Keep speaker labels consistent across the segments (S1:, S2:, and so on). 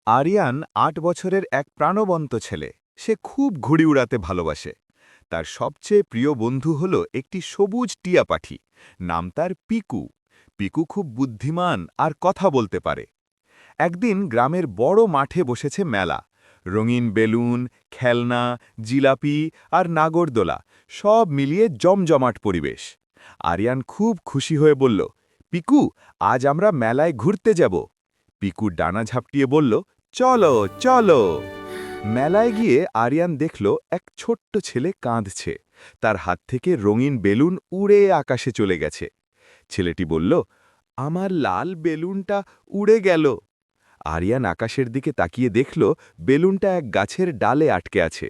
S1: আরিয়ান ৮ বছরের এক প্রাণবন্ত ছেলে। সে খুব ঘুড়ি উড়াতে ভালোবাসে। তার সবচেয়ে প্রিয় বন্ধু হল একটি সবুজ টিয়া পাখি। নাম তার পিকু। পিকু খুব বুদ্ধিমান আর কথা বলতে পারে। একদিন গ্রামের বড় মাঠে বসেছে মেলা। রঙিন বেলুন, খেলনা, জিলাপি আর নাগরদোলা সব মিলিয়ে জমজমাট পরিবেশ। আরিয়ান খুব খুশি হয়ে বলল, পিকু, আজ আমরা মেলায় ঘুরতে যাব। পিকু ডানা ঝাপটিয়ে বলল, চলো চলো। মেলায় গিয়ে আরিয়ান দেখল এক ছোট্ট ছেলে কাঁদছে। তার হাত থেকে রঙিন বেলুন উড়ে আকাশে চলে গেছে। ছেলেটি বলল, আমার লাল বেলুনটা উড়ে গেল। আরিয়ান আকাশের দিকে তাকিয়ে দেখল বেলুনটা এক গাছের ডালে আটকে আছে।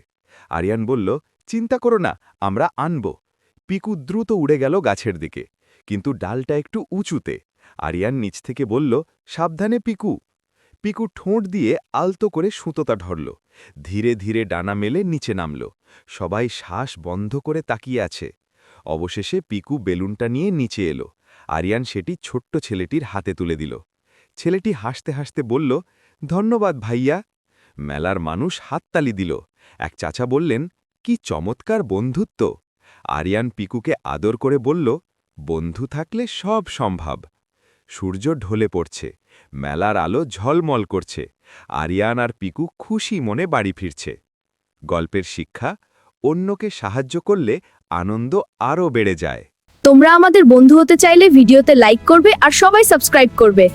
S1: আরিয়ান বলল, চিন্তা করো না, আমরা আনব। পিকু দ্রুত উড়ে গেল গাছের দিকে, কিন্তু ডালটা একটু উঁচুতে। আরিয়ান নিচ থেকে বলল, সাবধানে পিকু। পিকু ঠোঁট দিয়ে আলতো করে সুতোটা ধরল। ধীরে ধীরে ডানা মেলে নিচে নামল। সবাই শ্বাস বন্ধ করে তাকিয়ে আছে। অবশেষে পিকু বেলুনটা নিয়ে নিচে এলো। আরিয়ান সেটি ছোট্ট ছেলেটির হাতে তুলে দিল। ছেলেটি হাসতে হাসতে বলল, ধন্যবাদ ভাইয়া। মেলার মানুষ হাততালি দিল। এক চাচা বললেন, কি চমৎকার বন্ধুত্ব। আরিয়ান পিকুকে আদর করে বলল, বন্ধু থাকলে সব সম্ভব। সূর্য ঢলে পড়ছে। মেলার আলো ঝলমল করছে। আরিয়ান আর পিকু খুশি মনে বাড়ি ফিরছে। গল্পের শিক্ষা, অন্যকে সাহায্য করলে আনন্দ আরও বেড়ে যায়।
S2: তোমরা আমাদের বন্ধু হতে চাইলে ভিডিওতে লাইক করবে আর সবাই সাবস্ক্রাইব করবে।